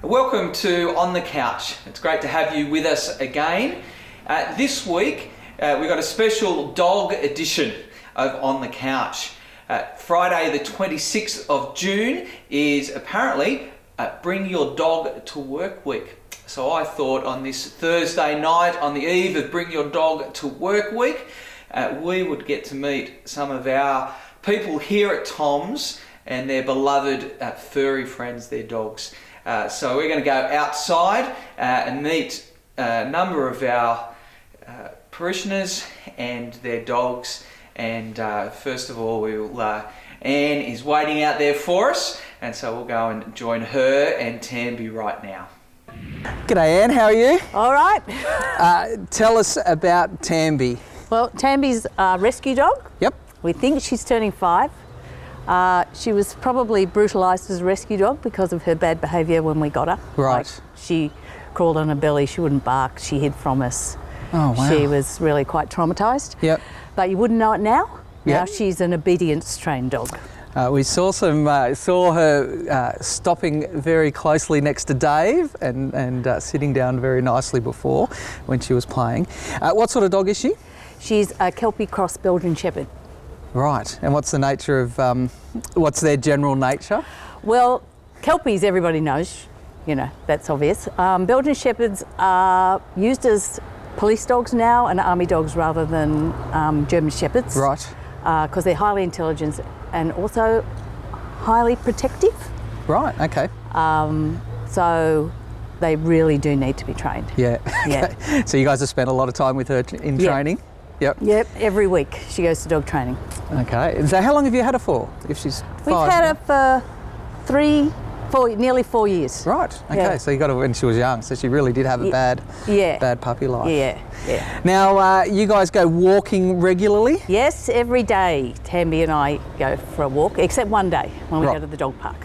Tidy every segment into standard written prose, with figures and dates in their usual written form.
Welcome to On the Couch. It's great to have you with us again. This week we've got a special dog edition of On the Couch. Friday the 26th of June is apparently Bring Your Dog to Work Week. So I thought on this Thursday night, on the eve of Bring Your Dog to Work Week, we would get to meet some of our people here at Tom's and their beloved furry friends, their dogs. So we're going to go outside and meet a number of our parishioners and their dogs. And first of all, Anne is waiting out there for us, and so we'll go and join her and Tammy right now. G'day Anne, how are you? All right. Tell us about Tammy. Well, Tammy's a rescue dog. Yep. We think she's turning 5. She was probably brutalised as a rescue dog because of her bad behaviour when we got her. Right. Like, she crawled on her belly, she wouldn't bark, she hid from us. Oh, wow. She was really quite traumatised. Yep. But you wouldn't know it now. Now Yep. she's an obedience trained dog. We saw her stopping very closely next to Dave and sitting down very nicely before when she was playing. What sort of dog is she? She's a Kelpie cross Belgian Shepherd. Right. And what's the nature of, what's their general nature? Well, Kelpies everybody knows, you know, that's obvious. Belgian Shepherds are used as police dogs now and army dogs rather than German Shepherds. Right. Because they're highly intelligent and also highly protective. Right, okay. So they really do need to be trained. Yeah. Yeah. Okay. So you guys have spent a lot of time with her in training? Yep. Yep, every week she goes to dog training. Okay. So how long have you had her for? If she's 5? We've had her for nearly 4 years. Right. Okay. Yeah. So you got her when she was young. So she really did have a bad puppy life. Yeah. Yeah. Now you guys go walking regularly? Yes, every day Tammy and I go for a walk, except one day when we go to the dog park.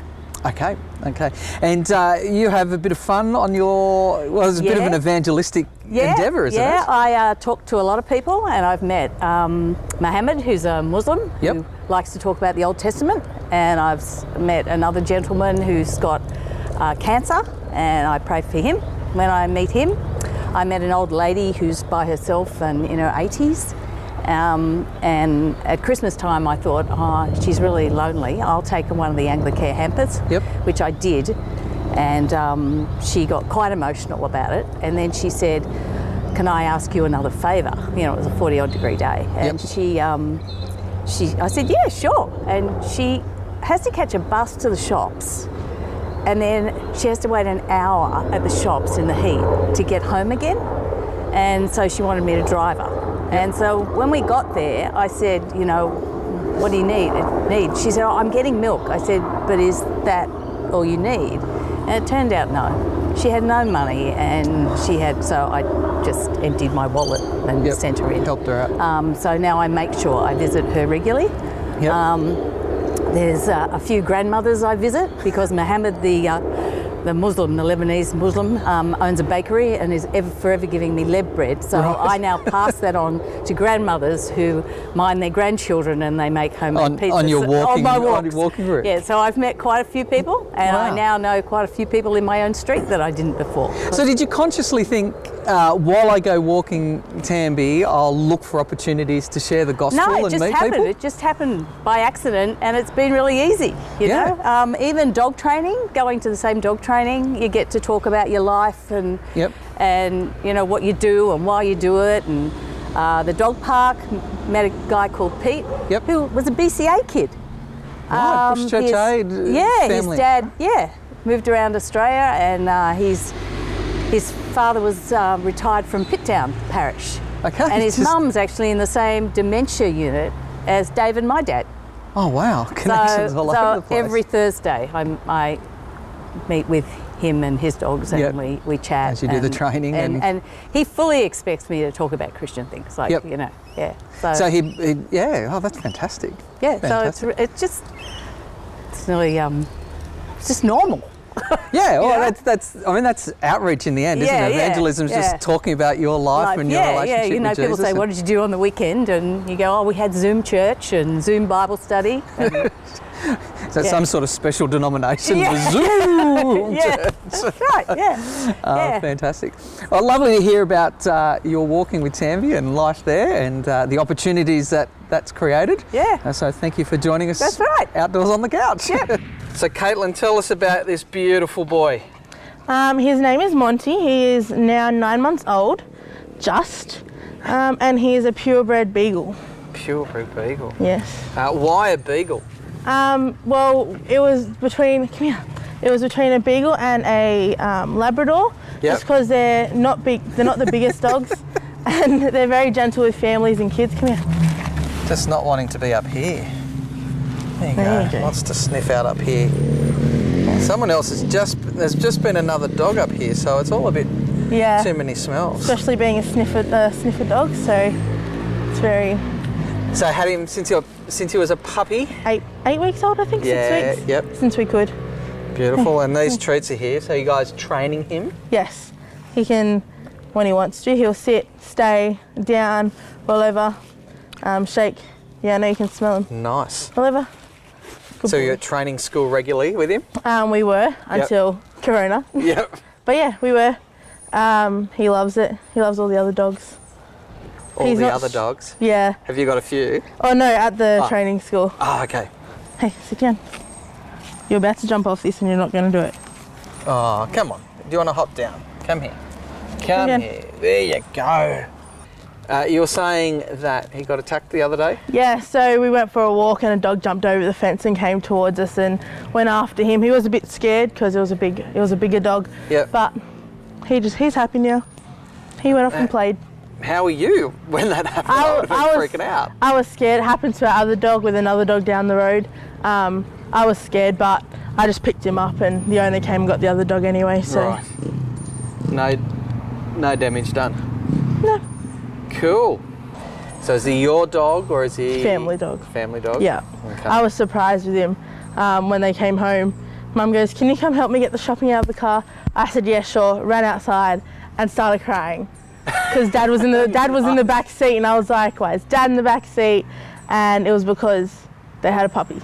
Okay. Okay. And you have a bit of fun on your. Well, it's a bit of an evangelistic endeavour, isn't it? Yeah. I talk to a lot of people, and I've met Mohammed, who's a Muslim, who likes to talk about the Old Testament, and I've met another gentleman who's got cancer, and I pray for him when I meet him. I met an old lady who's by herself and in her 80s. And at Christmas time I thought, she's really lonely. I'll take her one of the Anglicare hampers, which I did. And she got quite emotional about it. And then she said, can I ask you another favour? You know, it was a 40-odd degree day. And I said, yeah, sure. And she has to catch a bus to the shops. And then she has to wait an hour at the shops in the heat to get home again. And so she wanted me to drive her. And so when we got there, I said, you know, what do you need? She said, I'm getting milk. I said, but is that all you need? And it turned out no. She had no money, and so I just emptied my wallet and sent her in. Helped her out. So now I make sure I visit her regularly. There's a few grandmothers I visit because Mohammed, the Muslim, the Lebanese Muslim, owns a bakery and is forever giving me Leb bread. So I now pass that on to grandmothers who mind their grandchildren, and they make homemade pizzas. On your walking, on my walks. Walking route? Yeah, so I've met quite a few people, and I now know quite a few people in my own street that I didn't before. So did you consciously think, while I go walking Tammy, I'll look for opportunities to share the gospel and meet people? It just happened by accident, and it's been really easy, you know. Even dog training, going to the same dog training, you get to talk about your life and you know what you do and why you do it. And the dog park, met a guy called Pete who was a BCA kid. Right, Bush Church Aid family. His dad moved around Australia, and his father was retired from Pitttown Parish. Okay. And his mum's actually in the same dementia unit as Dave and my dad. Oh wow, connections all over the place. So every Thursday I meet with him and his dogs, and we chat. As you do the training. And he fully expects me to talk about Christian things, like, you know, So he that's fantastic. Yeah, fantastic. so it's really, it's just normal. Yeah, well, that's outreach in the end, isn't it? Evangelism is just talking about your life and your relationship with Jesus. You know, people say, what did you do on the weekend? And you go, we had Zoom church and Zoom Bible study. Is that Yeah. some sort of special denomination? Yeah. Zoom! Yeah, that's right, yeah. Yeah. Fantastic. Well, lovely to hear about your walking with Tammy and life there and the opportunities that's created. Yeah. So thank you for joining us. That's right. Outdoors on the couch. Yeah. So Caitlin, tell us about this beautiful boy. His name is Monty. He is now 9 months old, and he is a purebred beagle. Purebred beagle. Yes. Why a beagle? Well, it was between a beagle and a Labrador. Yep. Just because they're not big. They're not the biggest dogs, and they're very gentle with families and kids. Come here. Just not wanting to be up here. There There you you go. go. Wants to sniff out up here. Someone else there's just been another dog up here, so it's all a bit Yeah. too many smells. Especially being a sniffer dog, so it's very So had him since he was a puppy. 8 weeks old, I think. Yeah, 6 weeks. yep. Since we could. Beautiful. And these treats are here. So you guys training him? Yes, he can, when he wants to, he'll sit, stay, down, roll over, shake. Yeah, I know you can smell him. Nice. Roll over. Good So boy. you're at training school regularly with him? We were until Corona. Yep. But yeah, we were. He loves it. He loves all the other dogs. All He's the not other sh- dogs? Yeah. Have you got a few? Oh no, at the Ah. training school. Oh, okay. Hey, sit down. You're about to jump off this and you're not going to do it. Oh, come on. Do you want to hop down? Come here. Come down. here. There you go. You were saying that he got attacked the other day? Yeah, so we went for a walk and a dog jumped over the fence and came towards us and went after him. He was a bit scared because it was a bigger dog. Yep. But he's happy now. He went off and played. How were you when that happened? I would have been freaking out. I was scared. It happened to our other dog with another dog down the road. I was scared, but I just picked him up and the owner came and got the other dog anyway. So Right. No damage done? No. Cool. So is he your dog or is he... Family dog. Family dog? Yeah. Okay. I was surprised with him when they came home. Mum goes, "Can you come help me get the shopping out of the car?" I said, "Yeah, sure." Ran outside and started crying because Dad was in the back seat, and I was like, "Why is Dad in the back seat?" And it was because they had a puppy.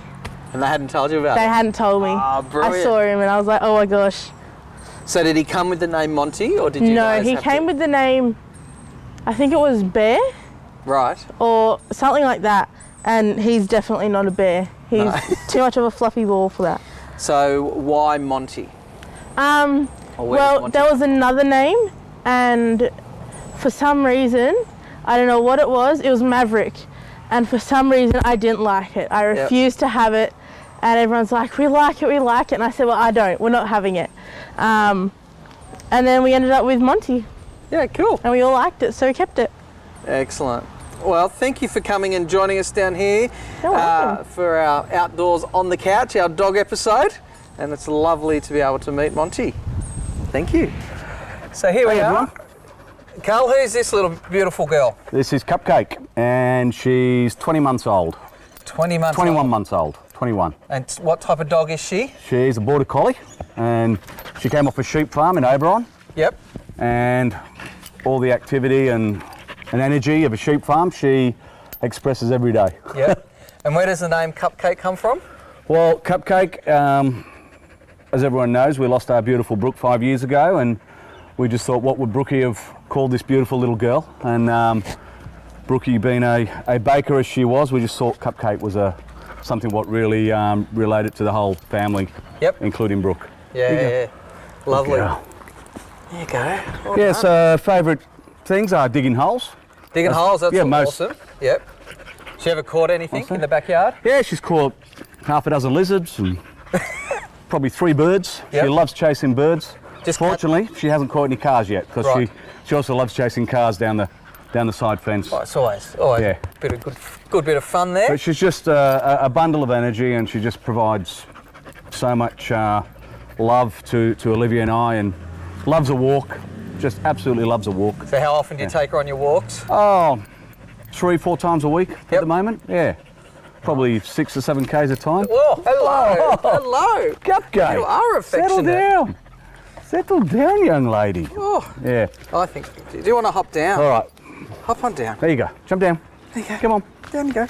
And they hadn't told you about They it? hadn't told me. Ah, I brilliant. saw him and I was like, "Oh my gosh." So did he come with the name Monty or did you No, guys he have came to... with the name, I think it was Bear Right. or something like that. And he's definitely not a bear. He's too much of a fluffy ball for that. So why Monty? Or where does Well, Monty- there was another name, and for some reason, I don't know what it was Maverick. And for some reason, I didn't like it. I refused to have it. And everyone's like, we like it. And I said, well, I don't. We're not having it. And then we ended up with Monty, Yeah, cool. and we all liked it, so we kept it. Excellent. Well, thank you for coming and joining us down here You're welcome. for our Outdoors on the Couch, our dog episode. And it's lovely to be able to meet Monty. Thank you. So here we are. Carl, who's this little beautiful girl? This is Cupcake, and she's 20 months old. 20 months 21 old. months old. 21. And what type of dog is she? She's a border collie, and she came off a sheep farm in Oberon, Yep. and all the activity and energy of a sheep farm she expresses every day. Yep. And where does the name Cupcake come from? Well, Cupcake, as everyone knows, we lost our beautiful Brooke 5 years ago, and we just thought, what would Brookie have called this beautiful little girl? And Brookie, being a baker as she was, we just thought Cupcake was something what really related to the whole family, Yep. including Brooke. Yeah. Lovely. Yeah. There you go. Well Yes, done. favourite things are digging holes. Digging holes, that's yeah, awesome. Yep. She ever caught anything in the backyard? Yeah, she's caught half a dozen lizards and probably 3 birds. Yep. She loves chasing birds. Just Fortunately, she hasn't caught any cars yet because Right. she also loves chasing cars down the side fence. Oh, it's always Yeah. bit of good bit of fun there. But she's just a bundle of energy, and she just provides so much love to Olivia and I, and loves a walk. Just absolutely loves a walk. So how often do you take her on your walks? Oh, 3-4 times a week Yep. at the moment. Yeah, probably 6 or 7 k's a time. Oh, hello. Hello. Cupcake. You are affectionate. Settle down. Settle down, young lady. Oh, Yeah. I think. Do you want to hop down? All right. Hop on down. There you go. Jump down. There you go. Come on. Down you go.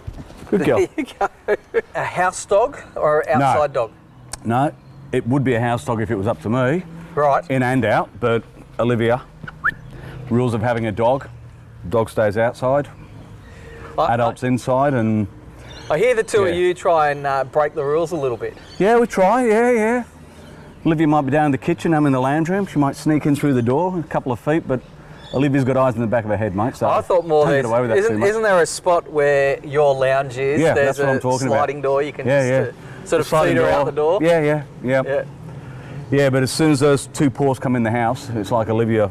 Good girl. There you go. A house dog or an outside dog? No, it would be a house dog if it was up to me. Right. In and out, but Olivia, rules of having a dog stays outside, adults inside, and... I hear the two of Yeah. you try and break the rules a little bit. Yeah, we try, yeah. Olivia might be down in the kitchen, I'm in the lounge room, she might sneak in through the door, a couple of feet, but Olivia's got eyes in the back of her head, mate, so I thought more don't get away with that too much. isn't there a spot where your lounge is? Yeah, There's that's what I'm a talking about. sliding door, you can just sort of Sliding feed her out the door? Yeah. Yeah. Yeah, but as soon as those two paws come in the house, it's like Olivia,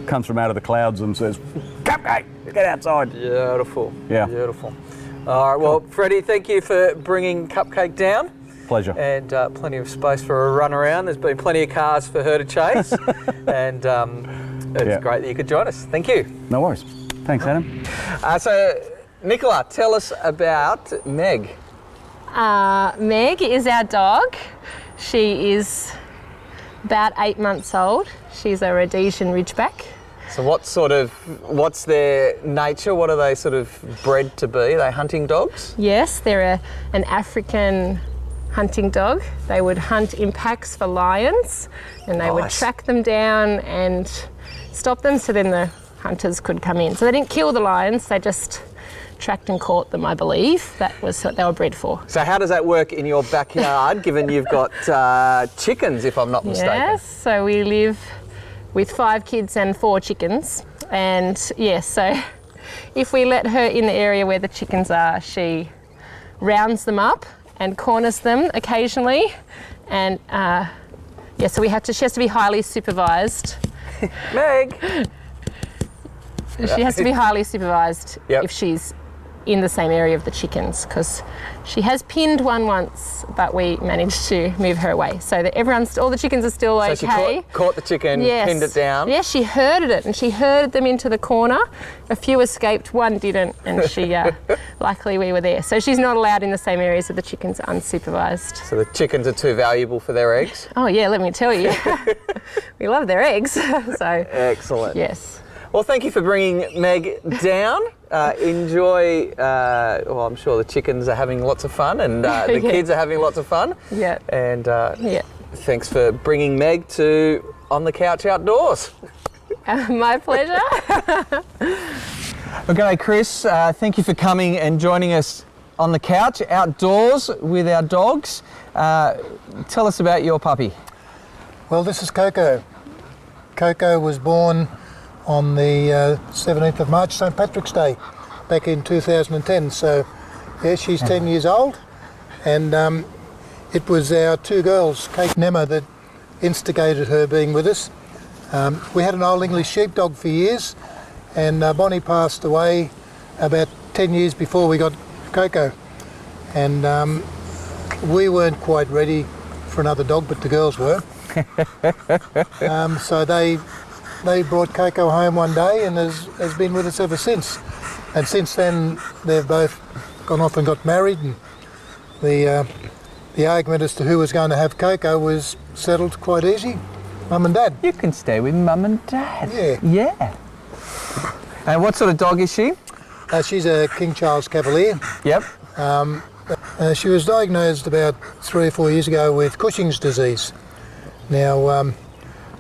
comes from out of the clouds and says, Cupcake, get outside. Beautiful. Yeah. Beautiful. All right, well, Freddie, thank you for bringing Cupcake down. Pleasure. And plenty of space for a run around. There's been plenty of cars for her to chase. And it's great that you could join us. Thank you. No worries. Thanks, Adam. So, Nicola, tell us about Meg. Meg is our dog. She is about 8 months old. She's a Rhodesian Ridgeback. So what's their nature? What are they sort of bred to be? Are they hunting dogs? Yes, they're an African hunting dog. They would hunt in packs for lions, and they would track them down and stop them so then the hunters could come in. So they didn't kill the lions, they just tracked and caught them, I believe. That was what they were bred for. So how does that work in your backyard, given you've got chickens, if I'm not mistaken? Yes, so we live with 5 kids and 4 chickens. And yes, so if we let her in the area where the chickens are, she rounds them up and corners them occasionally. And so she has to be highly supervised. Meg! She has to be highly supervised Yep. if she's in the same area of the chickens, because she has pinned one once, but we managed to move her away so that all the chickens are still So okay. she caught the chicken, Yes. pinned it down. Yes, she herded it, and she herded them into the corner. A few escaped, one didn't, and she luckily we were there. So she's not allowed in the same areas of the chickens unsupervised. So the chickens are too valuable for their eggs? Oh yeah, let me tell you. We love their eggs. So Excellent. yes. Well, thank you for bringing Meg down. Enjoy, I'm sure the chickens are having lots of fun, and the kids are having lots of fun. Yeah. And thanks for bringing Meg to On the Couch Outdoors. My pleasure. Okay, Chris, thank you for coming and joining us on the couch outdoors with our dogs. Tell us about your puppy. Well, this is Coco. Coco was born on the 17th of March, St. Patrick's Day, back in 2010. So, yeah, she's 10 years old. And it was our 2 girls, Kate and Emma, that instigated her being with us. We had an old English sheepdog for years, and Bonnie passed away about 10 years before we got Coco. And we weren't quite ready for another dog, but the girls were. So they brought Coco home one day and has been with us ever since. And since then, they've both gone off and got married, and the argument as to who was going to have Coco was settled quite easy. Mum and Dad. You can stay with Mum and Dad. Yeah. Yeah. And what sort of dog is she? She's a King Charles Cavalier. Yep. She was diagnosed about 3 or 4 years ago with Cushing's disease. Now,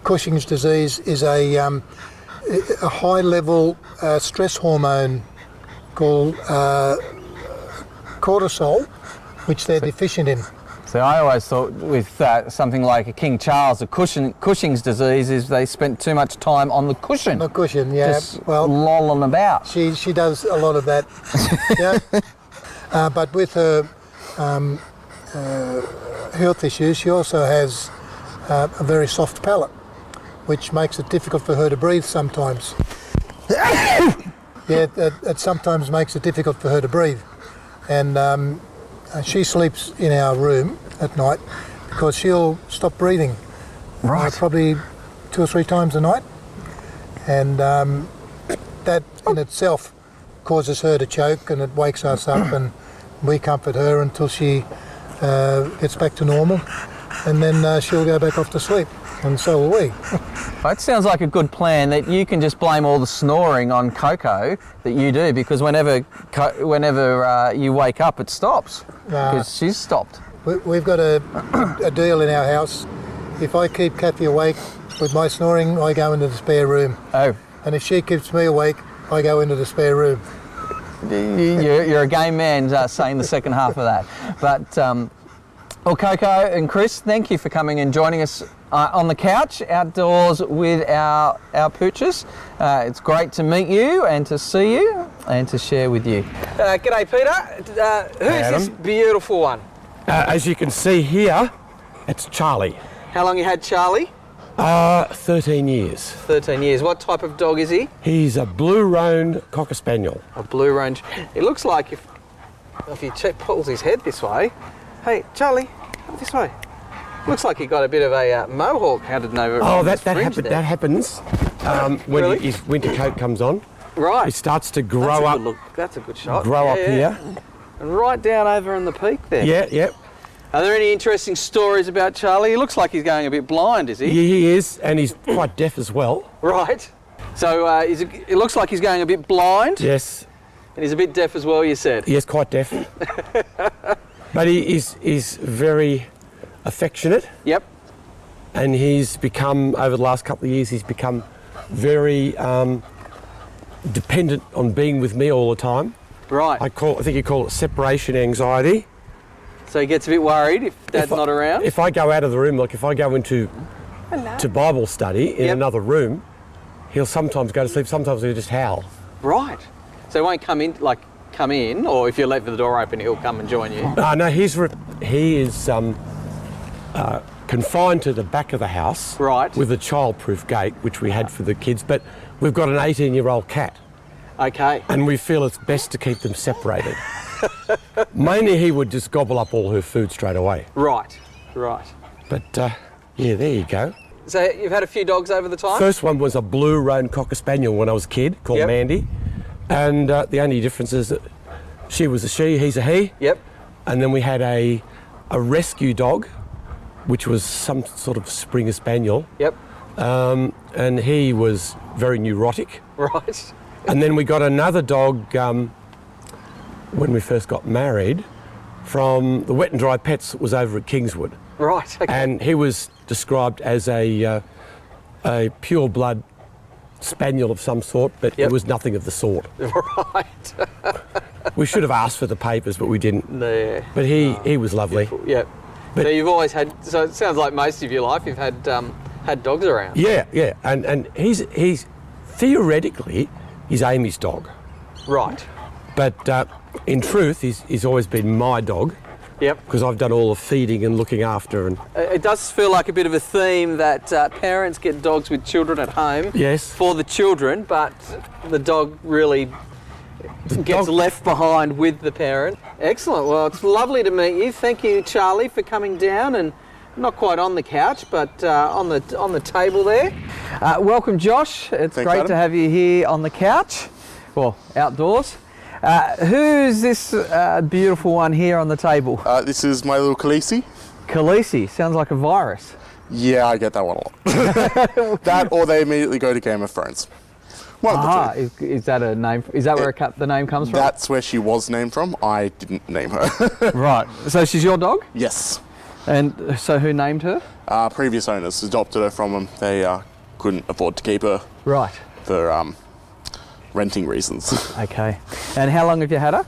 Cushing's disease is a high-level stress hormone called cortisol, which they're deficient in. So I always thought with something like a King Charles, a Cushing's disease is they spent too much time on the cushion. The cushion, yeah. Just lolling about. She does a lot of that. Yeah. But with her health issues, she also has a very soft palate, which makes it difficult for her to breathe sometimes. Yeah, it sometimes makes it difficult for her to breathe. And she sleeps in our room at night because she'll stop breathing. Right. Probably 2 or 3 times a night. And that in itself causes her to choke, and it wakes us up, and we comfort her until she gets back to normal, and then she'll go back off to sleep. and so will we. It sounds like a good plan that you can just blame all the snoring on Coco that you do, because whenever you wake up, it stops because she's stopped. We've got a deal in our house. If I keep Kathy awake with my snoring, I go into the spare room. Oh. And if she keeps me awake, I go into the spare room. You're a game man saying the second half of that. But, well, Coco and Chris, thank you for coming and joining us on the couch outdoors with our pooches. It's great to meet you and to see you and to share with you. G'day, Peter. Who's this beautiful one? As you can see here, it's Charlie. How long you had Charlie? 13 years. 13 years. What type of dog is he? He's a blue roan Cocker Spaniel. A blue roan. It looks like if he pulls his head this way. Hey, Charlie, this way. Looks like he got a bit of a mohawk. How did know? Oh, that happens when Really? his winter coat comes on. Right. He starts to grow up. That's a good shot. Grow up here. And right down over in the peak there. Yeah. Are there any interesting stories about Charlie? He looks like he's going a bit blind, is he? He is, and he's quite deaf as well. Right. So it looks like he's going a bit blind. Yes. And he's a bit deaf as well, you said. He is quite deaf. But he is very affectionate. Yep. And he's become, over the last couple of years, he's become very dependent on being with me all the time. Right. I think you call it separation anxiety. So he gets a bit worried if Dad's not around? If I go out of the room, like if I go into Bible study in another room, he'll sometimes go to sleep, sometimes he'll just howl. Right. So he won't come in, or if you leave the door open, he'll come and join you? No, he is confined to the back of the house. Right. With a child-proof gate, which we had for the kids, but we've got an 18-year-old cat. Okay. And we feel it's best to keep them separated. Mainly he would just gobble up all her food straight away. Right. But yeah, there you go. So you've had a few dogs over the time? First one was a blue roan Cocker Spaniel when I was a kid, called Mandy. And the only difference is that she was a she, he's a he. Yep. And then we had a rescue dog, which was some sort of Springer Spaniel. Yep. And he was very neurotic. Right. And then we got another dog when we first got married from the Wet and Dry Pets that was over at Kingswood. Right, okay. And he was described as a pure blood spaniel of some sort, but it was nothing of the sort. Right. We should have asked for the papers, but we didn't. There. But he was lovely. Yep. But so you've always had, so it sounds like most of your life you've had dogs around. Yeah. And he's theoretically, he's Amy's dog. Right. But in truth, he's always been my dog. Yep. Because I've done all the feeding and looking after. And it does feel like a bit of a theme that parents get dogs with children at home. Yes. For the children, but the dog really gets left behind with the parent. Excellent. Well, it's lovely to meet you. Thank you, Charlie, for coming down and not quite on the couch, but on the table there. Welcome, Josh. It's Thanks, great Adam. to have you here on the couch, well, outdoors. Who's this beautiful one here on the table? This is my little Khaleesi. Khaleesi, sounds like a virus. Yeah, I get that one a lot. That or they immediately go to Game of Thrones. One of the two. Is that a name? Is that where the name comes from? That's where she was named from. I didn't name her. Right. So she's your dog? Yes. And so who named her? Previous owners adopted her from them. They couldn't afford to keep her. Right. For renting reasons. Okay. And how long have you had her?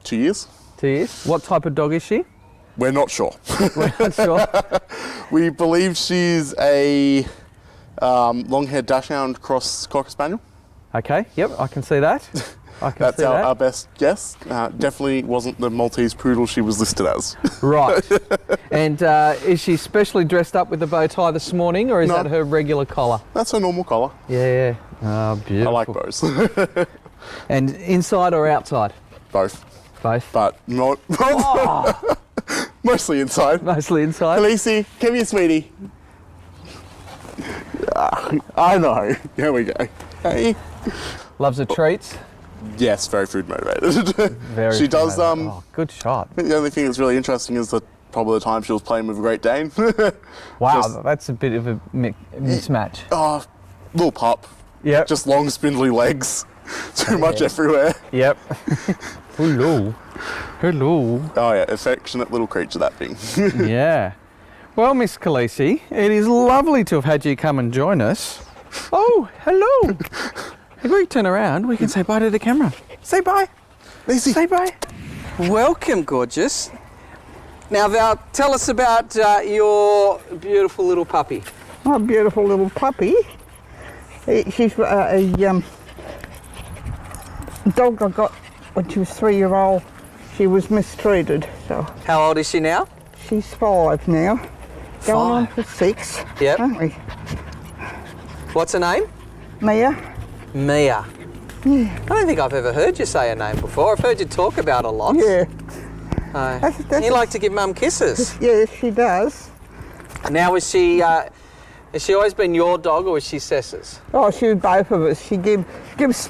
2 years. 2 years. What type of dog is she? We're not sure. We're not sure. We believe she's a long-haired dachshund cross Cocker Spaniel. Okay. Yep, I can see that. That's our best guess. Definitely wasn't the Maltese poodle she was listed as. Right. And is she specially dressed up with the bow tie this morning, or is that her regular collar? That's her normal collar. Yeah. Oh, beautiful. I like bows. And inside or outside? Both. Both. But not. Mostly inside. Mostly inside. Khaleesi, come here, sweetie. I know. Here we go. Hey. Loves her treats. Yes, very food motivated. Very. She does. Oh, good shot. I think the only thing that's really interesting is that probably the time she was playing with a Great Dane. Wow, that's a bit of a mismatch. Oh, little pup. Yep. Just long, spindly legs. Too much everywhere. Yep. Hello. Hello. Oh yeah, affectionate little creature, that thing. Yeah. Well, Miss Khaleesi, it is lovely to have had you come and join us. Oh, hello. If we turn around, we can say bye to the camera. Say bye. Easy. Say bye. Welcome, gorgeous. Now, Val, tell us about your beautiful little puppy. My beautiful little puppy. She's a dog I got when she was 3-year-old. She was mistreated, so. How old is she now? She's 5 now. Going on 5. for 6. Yep. Aren't we? What's her name? Mia. Mia. Yeah. I don't think I've ever heard you say her name before. I've heard you talk about her lots. Yeah. You like to give Mum kisses. Yes, she does. Now, has she always been your dog, or is she Cess's? Oh, she was both of us. She gives.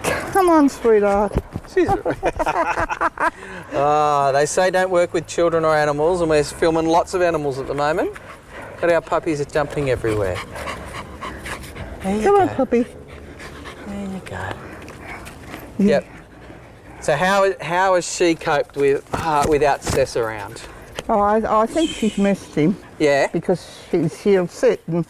Come on, sweetheart. They say don't work with children or animals, and we're filming lots of animals at the moment. But our puppies are jumping everywhere. Come on, puppy. There you go. Yep. So how has she coped without Cess around? Oh, I think she's missed him. Yeah. Because she'll sit and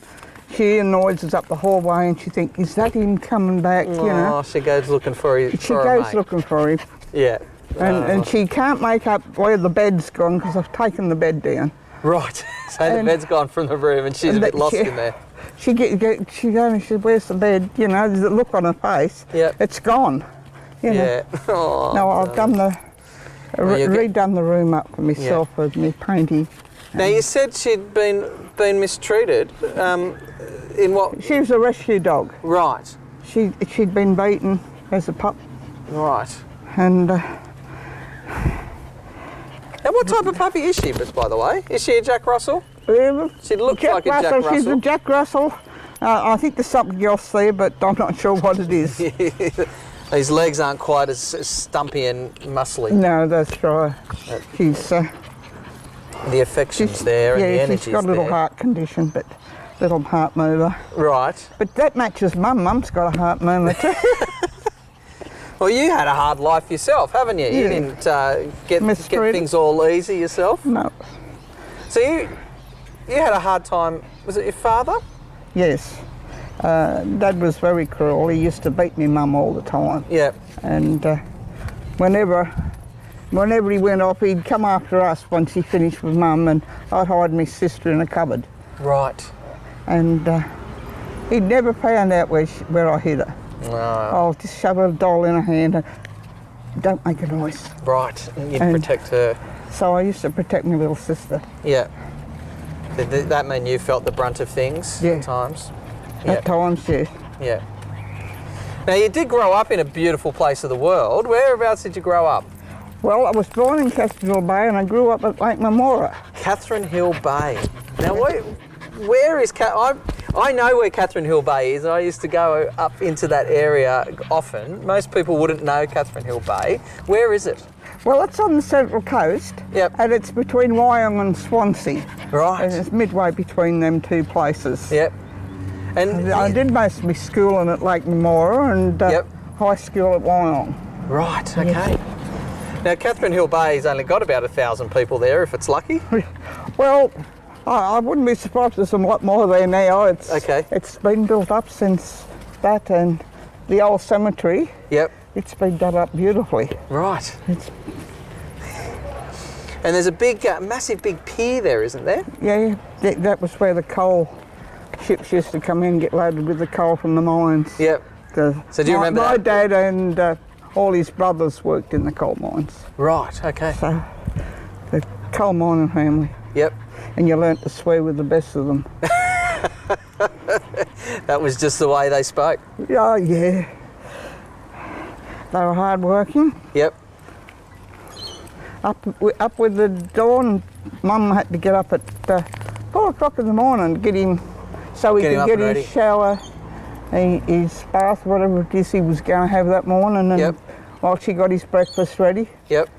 she hears noises up the hallway and she thinks, is that him coming back? You know. Oh, she goes looking for him. She goes looking for him. Yeah. And she can't make up where the bed's gone because I've taken the bed down. Right. So the bed's gone from the room and she's a bit lost in there. She goes and she says, where's the bed? You know, there's a look on her face. Yeah. It's gone. You know. Yeah. Oh, no, I've done redone the room up for myself with me painting. Now you said she'd been mistreated. In what? She was a rescue dog. Right. She'd been beaten as a pup. Right. And. And what type of puppy is she, by the way? Is she a Jack Russell? She looks like a Jack Russell. She's a Jack Russell. I think there's something else there, but I'm not sure what it is. His legs aren't quite as stumpy and muscly. No, that's right. She's... the affection's there and the energy's there. Yeah, she's got a little heart condition, but little heart mover. Right. But that matches Mum. Mum's got a heart mover too. Well, you had a hard life yourself, haven't you? You didn't get things all easy yourself? No. So you had a hard time, was it your father? Yes. Dad was very cruel. He used to beat me Mum all the time. Yeah. And whenever he went off, he'd come after us once he finished with Mum, and I'd hide my sister in a cupboard. Right. And he'd never found out where I hid her. No. I'll just shove a doll in her hand and don't make a noise. Right, and you'd protect her. So I used to protect my little sister. Yeah. Did that mean you felt the brunt of things at times? At times, yes. Yeah. Now you did grow up in a beautiful place of the world. Whereabouts did you grow up? Well, I was born in Catherine Hill Bay and I grew up at Lake Mamora. Catherine Hill Bay. Now where is I know where Catherine Hill Bay is. I used to go up into that area often. Most people wouldn't know Catherine Hill Bay. Where is it? Well, it's on the Central Coast. Yep. And it's between Wyong and Swansea. Right. And it's midway between them two places. Yep. And I did most of my schooling at Lake Mamora and high school at Wyong. Right, okay. Yes. Now, Catherine Hill Bay's only got about 1,000 people there, if it's lucky. Well, I wouldn't be surprised if there's a lot more there now. It's been built up since that, and the old cemetery. Yep. It's been done up beautifully. Right. And there's a big, massive big pier there, isn't there? Yeah, that was where the coal ships used to come in and get loaded with the coal from the mines. Yep. So do you remember my that? dad and all his brothers worked in the coal mines. Right, okay. So, the coal mining family. Yep. And you learnt to swear with the best of them. That was just the way they spoke? Oh, yeah. They were hard working. Yep. Up with the dawn, Mum had to get up at 4 o'clock in the morning to get him so he could get his shower, his bath, whatever it is he was going to have that morning, and while she got his breakfast ready. Yep.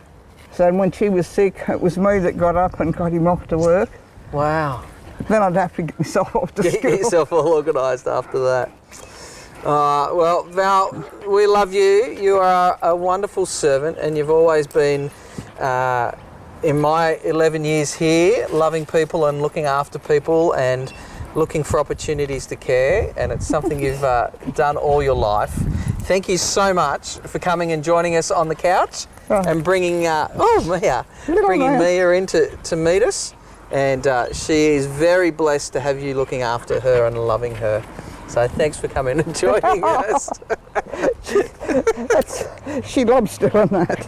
So when she was sick, it was me that got up and got him off to work. Wow. Then I'd have to get myself off to school. Get yourself all organised after that. Well, Val, we love you. You are a wonderful servant, and you've always been, in my 11 years here, loving people and looking after people and looking for opportunities to care, and it's something you've done all your life. Thank you so much for coming and joining us on the couch and bringing Mia in to meet us. And she is very blessed to have you looking after her and loving her. So thanks for coming and joining us. She loves doing that.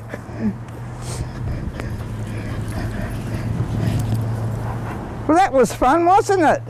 Well, that was fun, wasn't it?